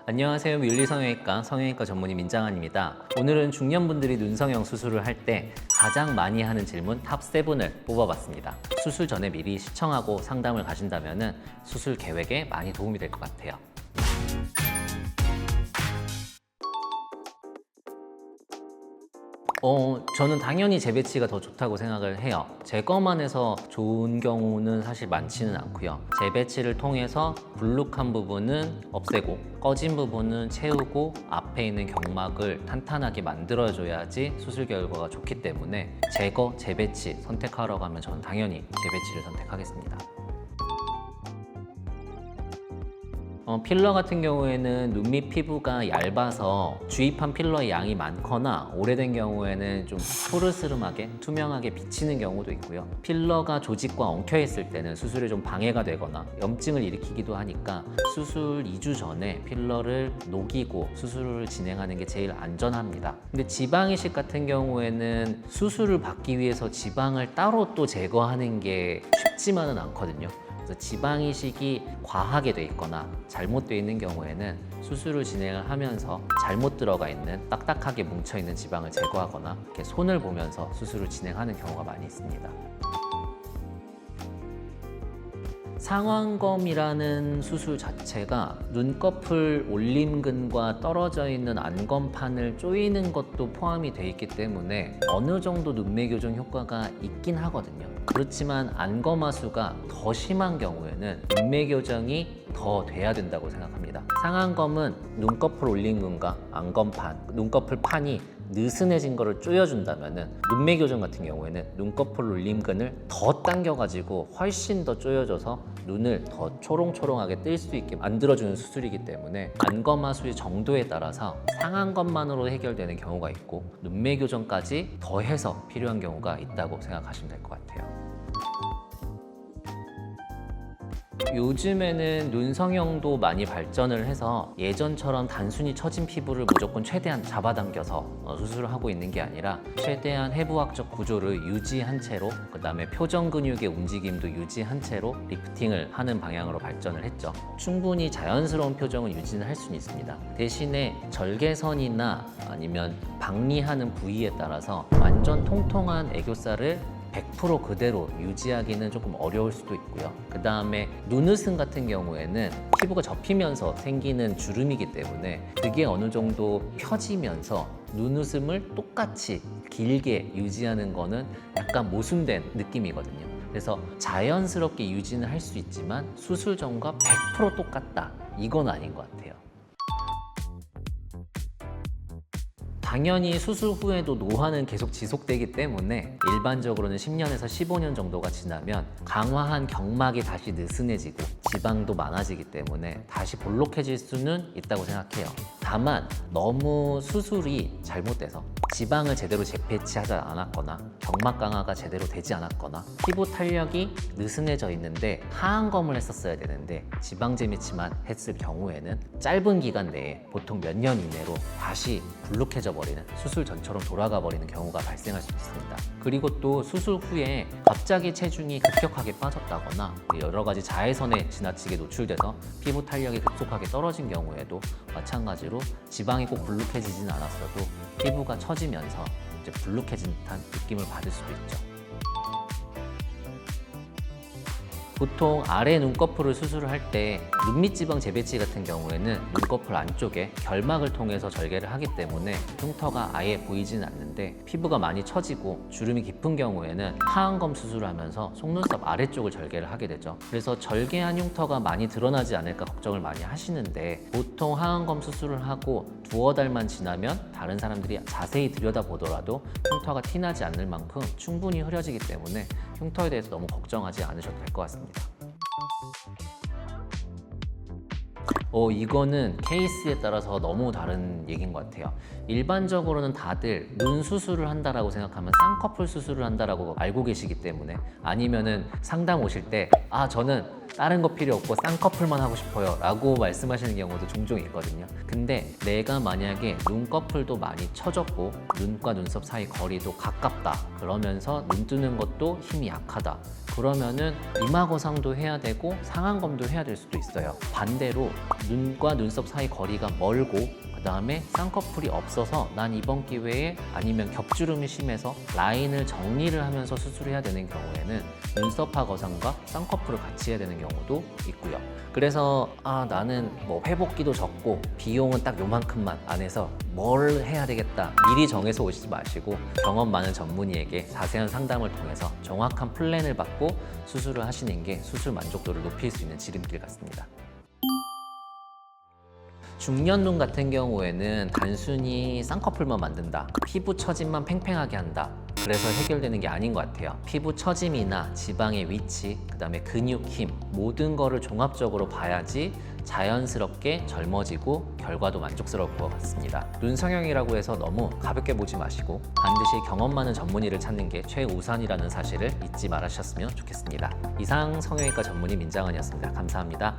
안녕하세요. 윤리성형외과 성형외과 전문의 민장환입니다. 오늘은 중년분들이 눈성형 수술을 할 때 가장 많이 하는 질문 탑 7을 뽑아봤습니다. 수술 전에 미리 시청하고 상담을 가신다면 수술 계획에 많이 도움이 될 것 같아요. 저는 당연히 재배치가 더 좋다고 생각을 해요. 제 것만 해서 좋은 경우는 사실 많지는 않고요. 재배치를 통해서 불룩한 부분은 없애고 꺼진 부분은 채우고 앞에 있는 경막을 탄탄하게 만들어줘야지 수술 결과가 좋기 때문에 제거, 재배치 선택하라고 하면 저는 당연히 재배치를 선택하겠습니다. 필러 같은 경우에는 눈 밑 피부가 얇아서 주입한 필러의 양이 많거나 오래된 경우에는 좀 푸르스름하게 투명하게 비치는 경우도 있고요. 필러가 조직과 엉켜 있을 때는 수술에 좀 방해가 되거나 염증을 일으키기도 하니까 수술 2주 전에 필러를 녹이고 수술을 진행하는 게 제일 안전합니다. 근데 지방 이식 같은 경우에는 수술을 받기 위해서 지방을 따로 또 제거하는 게 쉽지만은 않거든요. 지방 이식이 과하게 돼 있거나 잘못되어 있는 경우에는 수술을 진행을 하면서 잘못 들어가 있는 딱딱하게 뭉쳐 있는 지방을 제거하거나 이렇게 손을 보면서 수술을 진행하는 경우가 많이 있습니다. 상완검이라는 수술 자체가 눈꺼풀 올림근과 떨어져 있는 안검판을 조이는 것도 포함이 돼 있기 때문에 어느 정도 눈매 교정 효과가 있긴 하거든요. 그렇지만 안검하수가 더 심한 경우에는 눈매 교정이 더 돼야 된다고 생각합니다. 상완검은 눈꺼풀 올림근과 안검판, 눈꺼풀 판이 느슨해진 거를 조여준다면 눈매 교정 같은 경우에는 눈꺼풀 올림근을 더 당겨가지고 훨씬 더 조여줘서 눈을 더 초롱초롱하게 뜰 수 있게 만들어주는 수술이기 때문에 안검하수의 정도에 따라서 상안검만으로 해결되는 경우가 있고 눈매 교정까지 더해서 필요한 경우가 있다고 생각하시면 될 것 같아요. 요즘에는 눈성형도 많이 발전을 해서 예전처럼 단순히 처진 피부를 무조건 최대한 잡아당겨서 수술을 하고 있는 게 아니라 최대한 해부학적 구조를 유지한 채로 그 다음에 표정 근육의 움직임도 유지한 채로 리프팅을 하는 방향으로 발전을 했죠. 충분히 자연스러운 표정을 유지는 할 수는 있습니다. 대신에 절개선이나 아니면 박리하는 부위에 따라서 완전 통통한 애교살을 100% 그대로 유지하기는 조금 어려울 수도 있고요. 그 다음에 눈웃음 같은 경우에는 피부가 접히면서 생기는 주름이기 때문에 그게 어느 정도 펴지면서 눈웃음을 똑같이 길게 유지하는 거는 약간 모순된 느낌이거든요. 그래서 자연스럽게 유지는 할 수 있지만 수술 전과 100% 똑같다 이건 아닌 것 같아요. 당연히 수술 후에도 노화는 계속 지속되기 때문에 일반적으로는 10년에서 15년 정도가 지나면 강화한 경막이 다시 느슨해지고 지방도 많아지기 때문에 다시 볼록해질 수는 있다고 생각해요. 다만 너무 수술이 잘못돼서 지방을 제대로 재배치하지 않았거나 경막 강화가 제대로 되지 않았거나 피부 탄력이 느슨해져 있는데 하안검을 했었어야 되는데 지방 재배치만 했을 경우에는 짧은 기간 내에 보통 몇 년 이내로 다시 불룩해져 버리는 수술 전처럼 돌아가 버리는 경우가 발생할 수 있습니다. 그리고 또 수술 후에 갑자기 체중이 급격하게 빠졌다거나 여러 가지 자외선에 지나치게 노출돼서 피부 탄력이 급속하게 떨어진 경우에도 마찬가지로 지방이 꼭 불룩해지진 않았어도 피부가 처지면서 이제 불룩해진 듯한 느낌을 받을 수도 있죠. 보통 아래 눈꺼풀을 수술을 할 때 눈밑 지방 재배치 같은 경우에는 눈꺼풀 안쪽에 결막을 통해서 절개를 하기 때문에 흉터가 아예 보이지는 않는데 피부가 많이 처지고 주름이 깊은 경우에는 하안검 수술을 하면서 속눈썹 아래쪽을 절개를 하게 되죠. 그래서 절개한 흉터가 많이 드러나지 않을까 걱정을 많이 하시는데 보통 하안검 수술을 하고 두어 달만 지나면 다른 사람들이 자세히 들여다보더라도 흉터가 티나지 않을 만큼 충분히 흐려지기 때문에 흉터에 대해서 너무 걱정하지 않으셔도 될 것 같습니다. 이거는 케이스에 따라서 너무 다른 얘기인 것 같아요. 일반적으로는 다들 눈 수술을 한다라고 생각하면 쌍꺼풀 수술을 한다라고 알고 계시기 때문에 아니면은 상담 오실 때 저는 다른 거 필요 없고 쌍꺼풀만 하고 싶어요 라고 말씀하시는 경우도 종종 있거든요. 근데 내가 만약에 눈꺼풀도 많이 처졌고 눈과 눈썹 사이 거리도 가깝다 그러면서 눈 뜨는 것도 힘이 약하다 그러면은 이마 거상도 해야 되고 상안검도 해야 될 수도 있어요. 반대로 눈과 눈썹 사이 거리가 멀고 그 다음에 쌍꺼풀이 없어서 난 이번 기회에 아니면 겹주름이 심해서 라인을 정리를 하면서 수술해야 되는 경우에는 눈썹화 거상과 쌍꺼풀을 같이 해야 되는 경우도 있고요. 그래서 나는 뭐 회복기도 적고 비용은 딱 요만큼만 안 해서 뭘 해야 되겠다 미리 정해서 오시지 마시고 경험 많은 전문의에게 자세한 상담을 통해서 정확한 플랜을 받고 수술을 하시는 게 수술 만족도를 높일 수 있는 지름길 같습니다. 중년눈 같은 경우에는 단순히 쌍꺼풀만 만든다, 피부 처짐만 팽팽하게 한다, 그래서 해결되는 게 아닌 것 같아요. 피부 처짐이나 지방의 위치, 그 다음에 근육 힘, 모든 거를 종합적으로 봐야지 자연스럽게 젊어지고 결과도 만족스러울 것 같습니다. 눈 성형이라고 해서 너무 가볍게 보지 마시고 반드시 경험 많은 전문의를 찾는 게 최우선이라는 사실을 잊지 말으셨으면 좋겠습니다. 이상 성형외과 전문의 민장원이었습니다. 감사합니다.